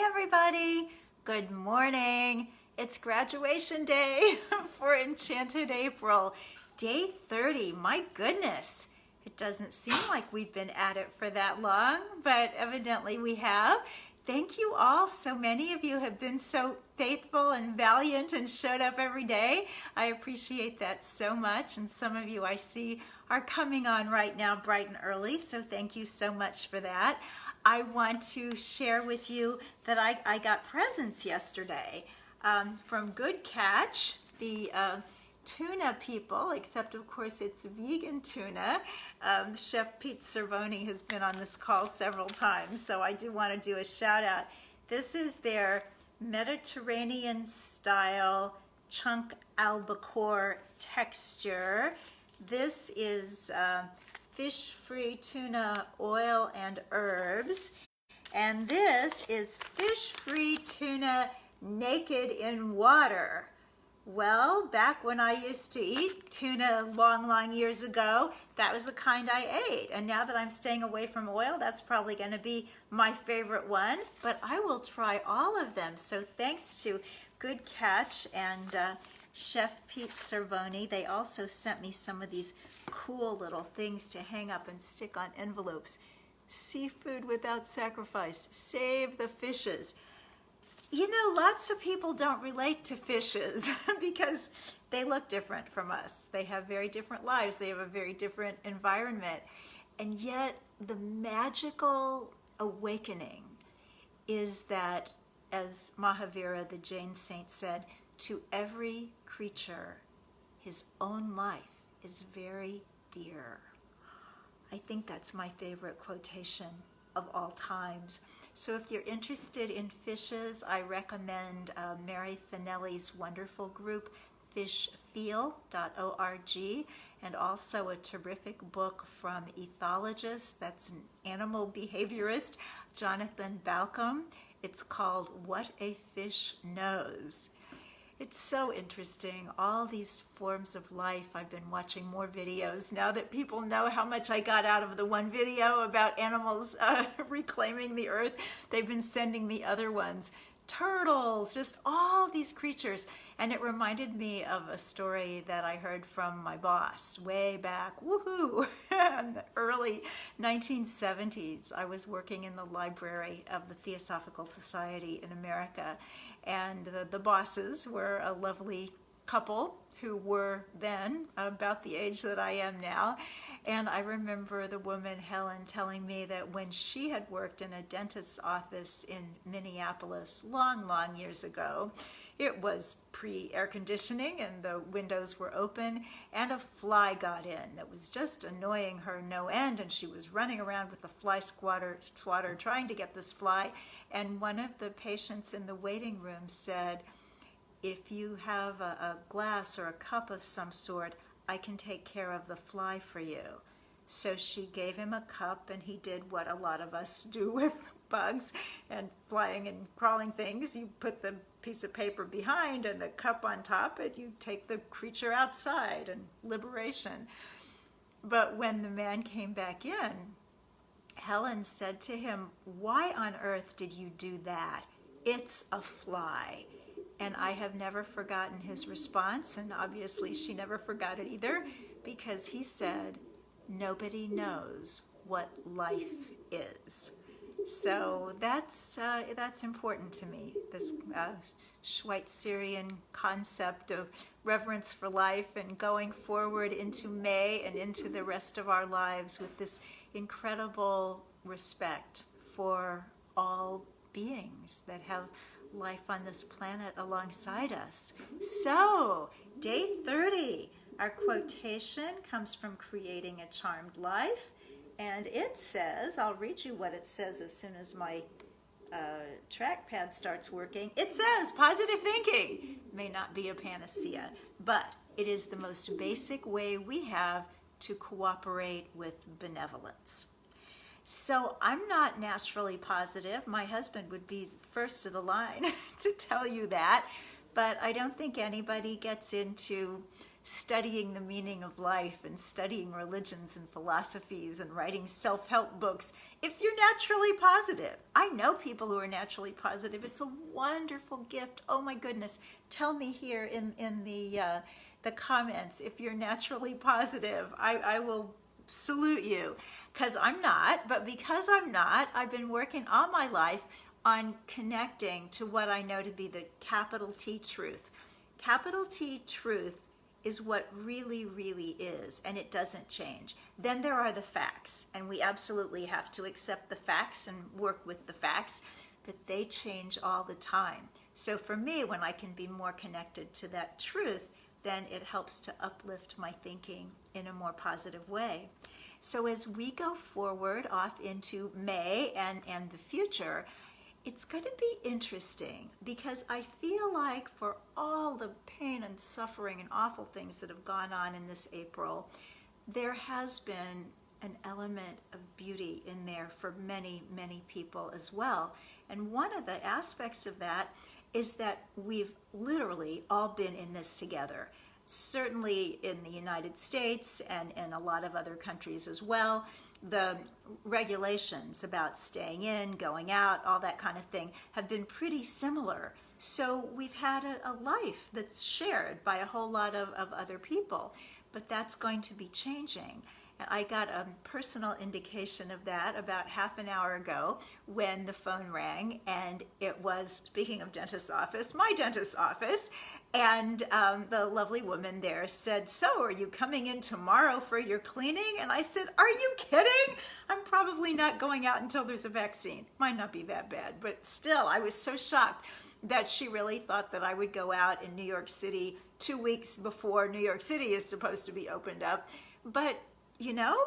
everybody. Good morning. It's graduation day for Enchanted April. Day 30. My goodness. It doesn't seem like we've been at it for that long, but evidently we have. Thank you all. So many of you have been so faithful and valiant and showed up every day. I appreciate that so much. And some of you I see are coming on right now bright and early. So thank you so much for that. I want to share with you that I got presents yesterday from Good Catch, the tuna people, except of course it's vegan tuna. Chef Pete Cervoni has been on this call several times, so I do want to do a shout out. This is their Mediterranean style chunk albacore texture. This is fish-free tuna oil and herbs. And this is fish-free tuna naked in water. Well, back when I used to eat tuna long years ago, that was the kind I ate. And now that I'm staying away from oil, that's probably going to be my favorite one. But I will try all of them. So thanks to Good Catch and Chef Pete Cervoni. They also sent me some of these cool little things to hang up and stick on envelopes. Seafood without sacrifice. Save the fishes. You know, lots of people don't relate to fishes because they look different from us. They have very different lives. They have a very different environment. And yet the magical awakening is that, as Mahavira, the Jain saint, said, to every creature, his own life is very dear. I think that's my favorite quotation of all times. So if you're interested in fishes, I recommend Mary Finelli's wonderful group, fishfeel.org, and also a terrific book from ethologist, that's an animal behaviorist, Jonathan Balcom. It's called What a Fish Knows. It's so interesting, all these forms of life. I've been watching more videos now that people know how much I got out of the one video about animals reclaiming the earth. They've been sending me other ones. Turtles, just all these creatures. And it reminded me of a story that I heard from my boss way back, woohoo, in the early 1970s. I was working in the library of the Theosophical Society in America, and the bosses were a lovely couple who were then about the age that I am now. And I remember the woman, Helen, telling me that when she had worked in a dentist's office in Minneapolis long years ago, it was pre-air conditioning and the windows were open, and a fly got in that was just annoying her no end, and she was running around with the fly swatter trying to get this fly. And one of the patients in the waiting room said, if you have a glass or a cup of some sort, I can take care of the fly for you. So she gave him a cup, and he did what a lot of us do with bugs and flying and crawling things. You put the piece of paper behind and the cup on top, and you take the creature outside, and liberation. But when the man came back in, Helen said to him, why on earth did you do that? It's a fly. And I have never forgotten his response, and obviously she never forgot it either, because he said, nobody knows what life is. So that's important to me, this Schweitzerian concept of reverence for life and going forward into May and into the rest of our lives with this incredible respect for all beings that have life on this planet alongside us. So, day 30, our quotation comes from Creating a Charmed Life, and it says, I'll read you what it says as soon as my trackpad starts working. It says, positive thinking may not be a panacea, but it is the most basic way we have to cooperate with benevolence. So I'm not naturally positive. My husband would be first of the line to tell you that, but I don't think anybody gets into studying the meaning of life and studying religions and philosophies and writing self-help books if you're naturally positive. I know people who are naturally positive. It's a wonderful gift. Oh my goodness. Tell me here in the comments if you're naturally positive. I will salute you, because I'm not. But because I'm not, I've been working all my life on connecting to what I know to be the capital T truth. Capital T truth is what really, really is, and it doesn't change. Then there are the facts, and we absolutely have to accept the facts and work with the facts, but they change all the time. So for me, when I can be more connected to that truth, then it helps to uplift my thinking in a more positive way. So as we go forward off into May and the future, it's going to be interesting, because I feel like for all the pain and suffering and awful things that have gone on in this April, there has been an element of beauty in there for many, many people as well. And one of the aspects of that is that we've literally all been in this together. Certainly in the United States and in a lot of other countries as well, the regulations about staying in, going out, all that kind of thing have been pretty similar. So we've had a life that's shared by a whole lot of other people, but that's going to be changing. And I got a personal indication of that about half an hour ago when the phone rang, and it was, speaking of dentist's office, my dentist's office, and the lovely woman there said, "So, are you coming in tomorrow for your cleaning?" And I said, "Are you kidding? I'm probably not going out until there's a vaccine." Might not be that bad, but still, I was so shocked that she really thought that I would go out in New York City 2 weeks before New York City is supposed to be opened up. But you know,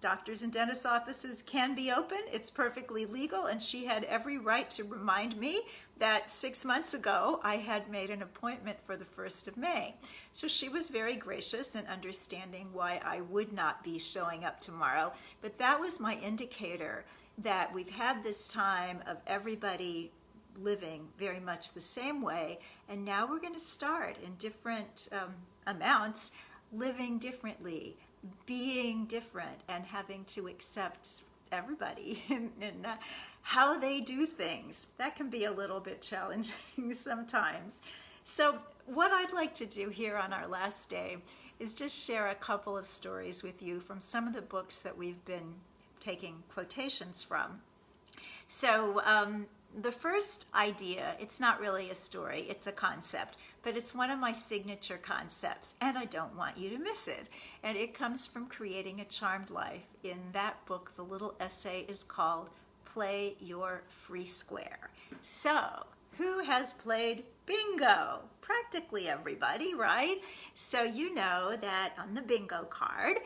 doctors and dentist offices can be open. It's perfectly legal, and she had every right to remind me that 6 months ago I had made an appointment for the 1st of May. So she was very gracious in understanding why I would not be showing up tomorrow. But that was my indicator that we've had this time of everybody living very much the same way, and now we're going to start in different amounts, living differently, being different, and having to accept everybody and how they do things. That can be a little bit challenging sometimes. So what I'd like to do here on our last day is just share a couple of stories with you from some of the books that we've been taking quotations from. So the first idea, it's not really a story, it's a concept, but it's one of my signature concepts, and I don't want you to miss it. And it comes from Creating a Charmed Life. In that book, the little essay is called Play Your Free Square. So, who has played bingo? Practically everybody, right? So you know that on the bingo card,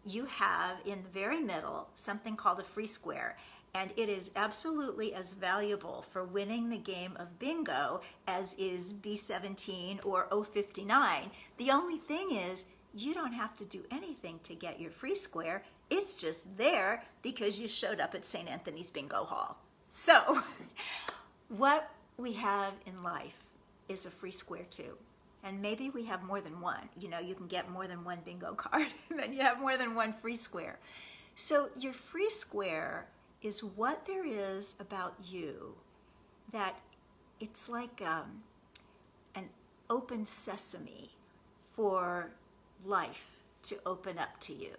you have in the very middle something called a free square. And it is absolutely as valuable for winning the game of bingo as is B17 or O59. The only thing is, you don't have to do anything to get your free square. It's just there because you showed up at St. Anthony's Bingo Hall. So, what we have in life is a free square too. And maybe we have more than one. You know, you can get more than one bingo card, and then you have more than one free square. So your free square is what there is about you that it's like an open sesame for life to open up to you.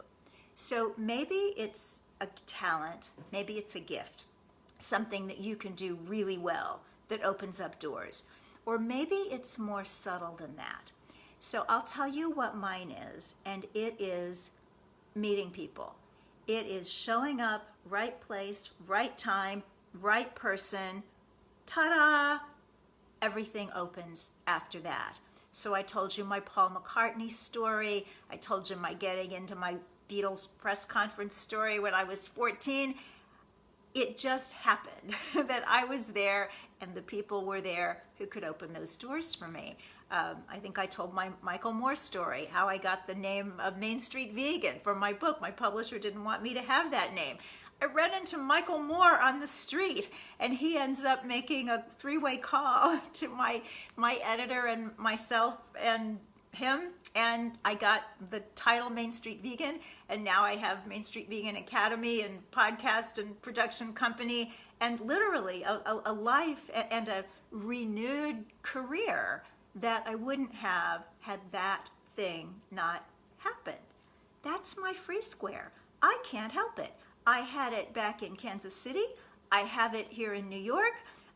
So maybe it's a talent, maybe it's a gift, something that you can do really well that opens up doors. Or maybe it's more subtle than that. So I'll tell you what mine is, and it is meeting people. It is showing up, right place, right time, right person. Ta-da! Everything opens after that. So I told you my Paul McCartney story. I told you my getting into my Beatles press conference story when I was 14. It just happened that I was there and the people were there who could open those doors for me. I think I told my Michael Moore story, how I got the name of Main Street Vegan for my book. My publisher didn't want me to have that name. I ran into Michael Moore on the street, and he ends up making a three-way call to my editor and myself, and him, and I got the title Main Street Vegan, and now I have Main Street Vegan Academy and podcast and production company, and literally a life and a renewed career that I wouldn't have had that thing not happened. That's my free square. I can't help it. I had it back in Kansas City. I have it here in New York.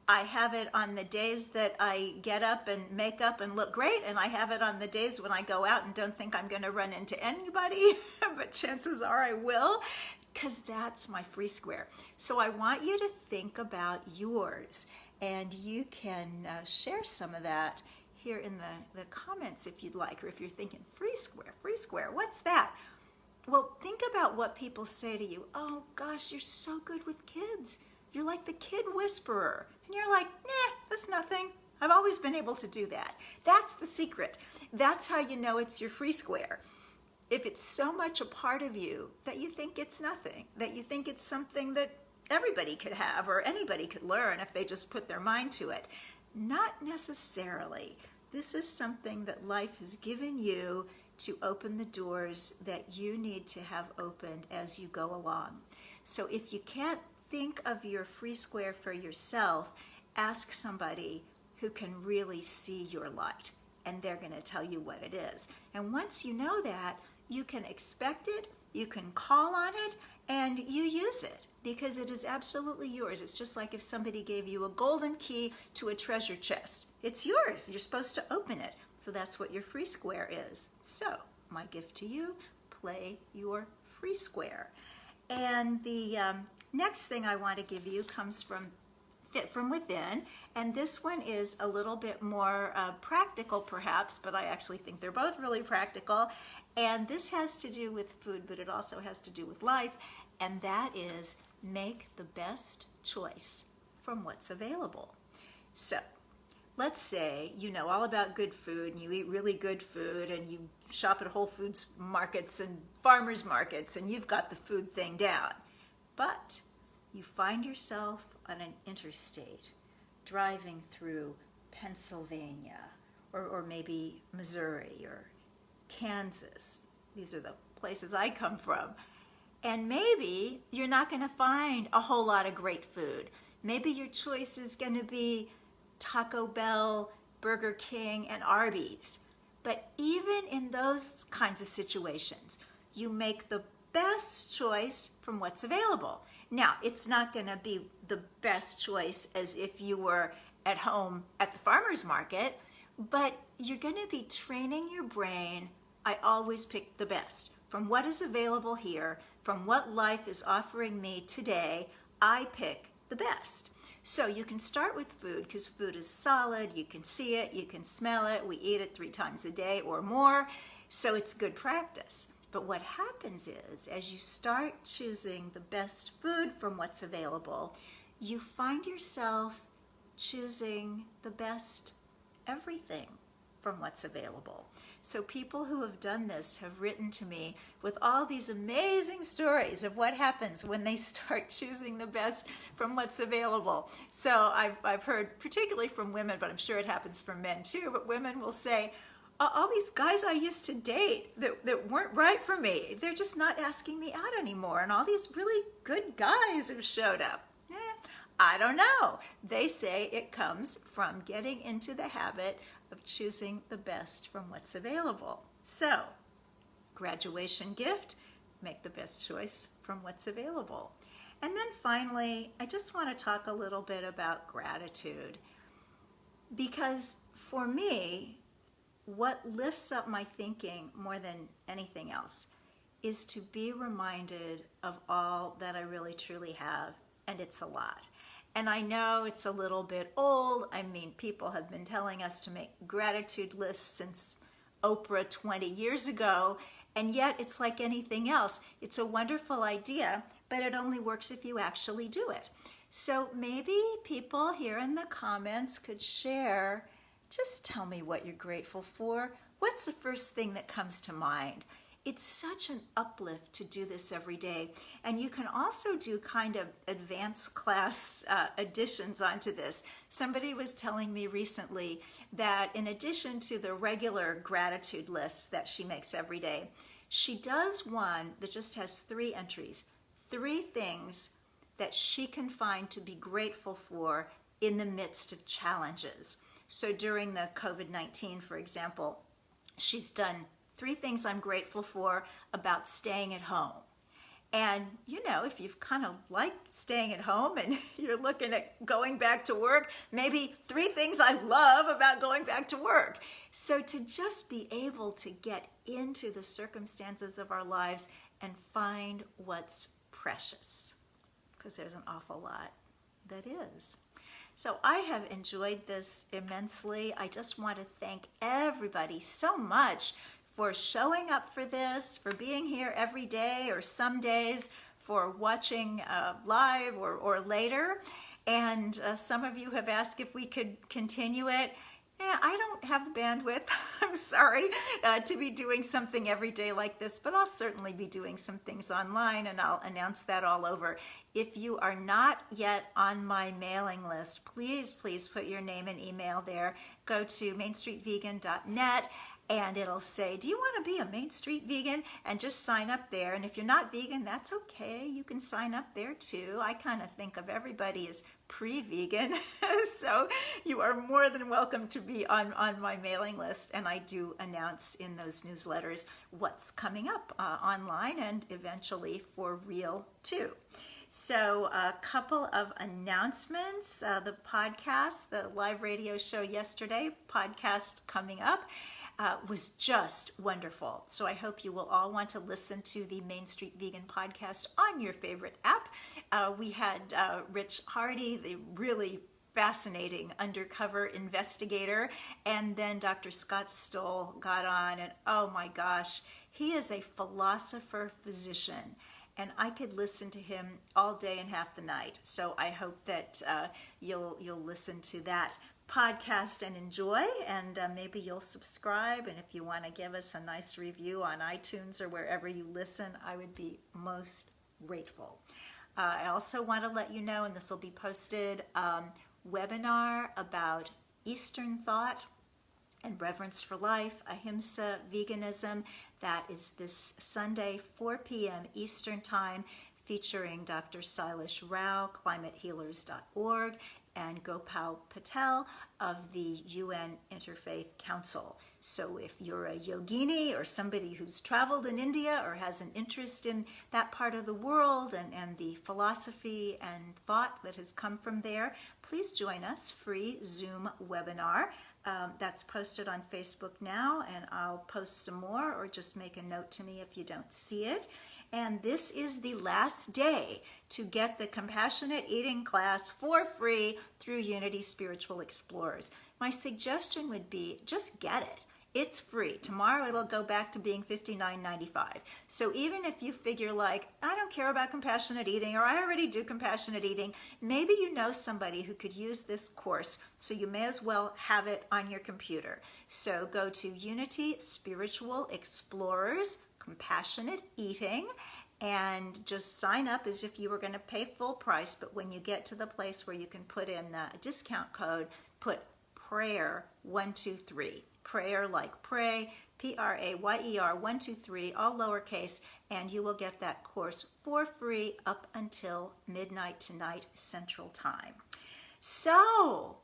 I have it on the days that I get up and make up and look great, and I have it on the days when I go out and don't think I'm going to run into anybody, but chances are I will, because that's my free square. So I want you to think about yours, and you can share some of that here in the comments if you'd like, or if you're thinking, free square, what's that? Well, think about what people say to you. Oh gosh, you're so good with kids. You're like the kid whisperer. And you're like, nah, that's nothing. I've always been able to do that. That's the secret. That's how you know it's your free square. If it's so much a part of you that you think it's nothing, that you think it's something that everybody could have or anybody could learn if they just put their mind to it. Not necessarily. This is something that life has given you to open the doors that you need to have opened as you go along. So if you can't think of your free square for yourself, ask somebody who can really see your light, and they're going to tell you what it is. And once you know that, you can expect it, you can call on it, and you use it because it is absolutely yours. It's just like if somebody gave you a golden key to a treasure chest. It's yours. You're supposed to open it. So that's what your free square is. So my gift to you, play your free square. And the next thing I want to give you comes from Fit From Within, and this one is a little bit more practical perhaps, but I actually think they're both really practical. And this has to do with food, but it also has to do with life, and that is make the best choice from what's available. So let's say you know all about good food and you eat really good food and you shop at Whole Foods markets and farmers markets and you've got the food thing down. But you find yourself on an interstate driving through Pennsylvania or maybe Missouri or Kansas. These are the places I come from. And maybe you're not going to find a whole lot of great food. Maybe your choice is going to be Taco Bell, Burger King, and Arby's. But even in those kinds of situations, you make the best choice from what's available. Now, it's not going to be the best choice as if you were at home at the farmer's market, but you're going to be training your brain. I always pick the best. From what is available here, from what life is offering me today, I pick the best. So you can start with food because food is solid. You can see it, you can smell it. We eat it 3 times a day or more, so it's good practice. But what happens is, as you start choosing the best food from what's available, you find yourself choosing the best everything from what's available. So people who have done this have written to me with all these amazing stories of what happens when they start choosing the best from what's available. So I've heard particularly from women, but I'm sure it happens for men too, but women will say, all these guys I used to date that weren't right for me, they're just not asking me out anymore, and all these really good guys have showed up. I don't know. They say it comes from getting into the habit of choosing the best from what's available. So, graduation gift, make the best choice from what's available. And then finally, I just want to talk a little bit about gratitude. Because for me, what lifts up my thinking more than anything else is to be reminded of all that I really truly have, and it's a lot. And I know it's a little bit old. I mean, people have been telling us to make gratitude lists since Oprah 20 years ago, and yet it's like anything else. It's a wonderful idea, but it only works if you actually do it. So maybe people here in the comments could share, just tell me what you're grateful for. What's the first thing that comes to mind? it's such an uplift to do this every day. And you can also do kind of advanced class additions onto this. Somebody was telling me recently that in addition to the regular gratitude lists that she makes every day, she does one that just has 3 entries, 3 things that she can find to be grateful for in the midst of challenges. So during the COVID-19, for example, she's done 3 things I'm grateful for about staying at home. And, you know, if you've kind of liked staying at home and you're looking at going back to work, maybe 3 things I love about going back to work. So to just be able to get into the circumstances of our lives and find what's precious, because there's an awful lot that is. So I have enjoyed this immensely. I just want to thank everybody so much for showing up for this, for being here every day or some days, for watching live or later. And some of you have asked if we could continue it. I don't have the bandwidth, I'm sorry, to be doing something every day like this, but I'll certainly be doing some things online, and I'll announce that all over. If you are not yet on my mailing list, please put your name and email there. Go to mainstreetvegan.net, and it'll say, do you want to be a Main Street Vegan? And just sign up there. And if you're not vegan, that's okay. You can sign up there too. I kind of think of everybody as pre-vegan. So you are more than welcome to be on my mailing list. And I do announce in those newsletters what's coming up online and eventually for real too. So a couple of announcements. The podcast, the live radio show yesterday, podcast coming up. Was just wonderful. So I hope you will all want to listen to the Main Street Vegan podcast on your favorite app. We had Rich Hardy, the really fascinating undercover investigator, and then Dr. Scott Stoll got on, and oh my gosh, he is a philosopher physician. And I could listen to him all day and half the night. So I hope that you'll listen to that podcast and enjoy, and maybe you'll subscribe. And if you want to give us a nice review on iTunes or wherever you listen, I would be most grateful. I also want to let you know, and this will be posted, webinar about Eastern thought and reverence for life, ahimsa, veganism. That is this Sunday, 4 p.m. Eastern Time, featuring Dr. Silas Rao, climatehealers.org, and Gopal Patel of the UN Interfaith Council. So if you're a yogini or somebody who's traveled in India or has an interest in that part of the world and the philosophy and thought that has come from there, please join us, free Zoom webinar. That's posted on Facebook now, and I'll post some more, or just make a note to me if you don't see it. And this is the last day to get the Compassionate Eating class for free through Unity Spiritual Explorers. My suggestion would be just get it. It's free. Tomorrow it'll go back to being $59.95. So even if you figure like, I don't care about compassionate eating, or I already do compassionate eating, maybe you know somebody who could use this course, so you may as well have it on your computer. So go to Unity Spiritual Explorers, Compassionate Eating, and just sign up as if you were going to pay full price. But when you get to the place where you can put in a discount code, put prayer 123. Prayer like pray, Prayer 123, all lowercase, and you will get that course for free up until midnight tonight Central Time. So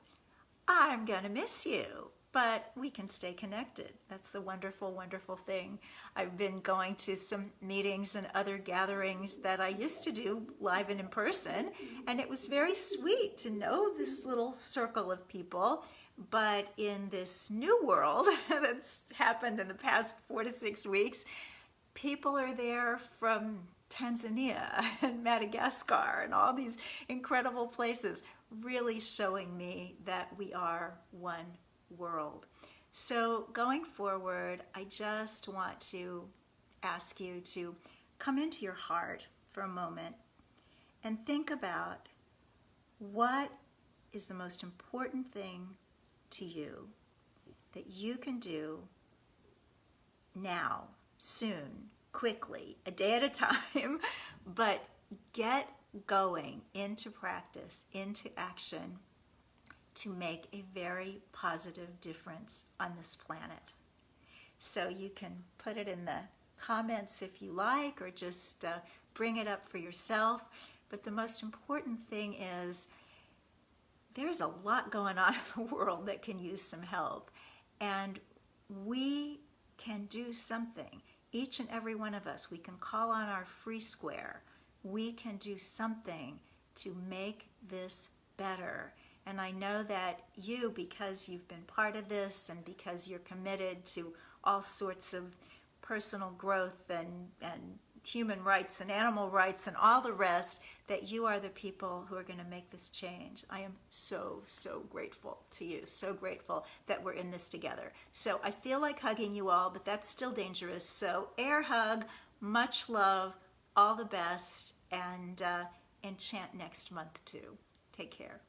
I'm gonna miss you, but we can stay connected. That's the wonderful, wonderful thing. I've been going to some meetings and other gatherings that I used to do live and in person, and it was very sweet to know this little circle of people. But in this new world that's happened in the past 4 to 6 weeks, people are there from Tanzania and Madagascar and all these incredible places, really showing me that we are one world. So going forward, I just want to ask you to come into your heart for a moment and think about what is the most important thing to you that you can do now soon, quickly, a day at a time, but get going into practice, into action to make a very positive difference on this planet. So you can put it in the comments if you like, or just bring it up for yourself. But the most important thing is there's a lot going on in the world that can use some help. And we can do something. Each and every one of us, we can call on our free square. We can do something to make this better. And I know that you, because you've been part of this and because you're committed to all sorts of personal growth and human rights and animal rights and all the rest, that you are the people who are going to make this change. I am so, so grateful to you, so grateful that we're in this together. So I feel like hugging you all, but that's still dangerous. So air hug, much love, all the best, and enchant next month too. Take care.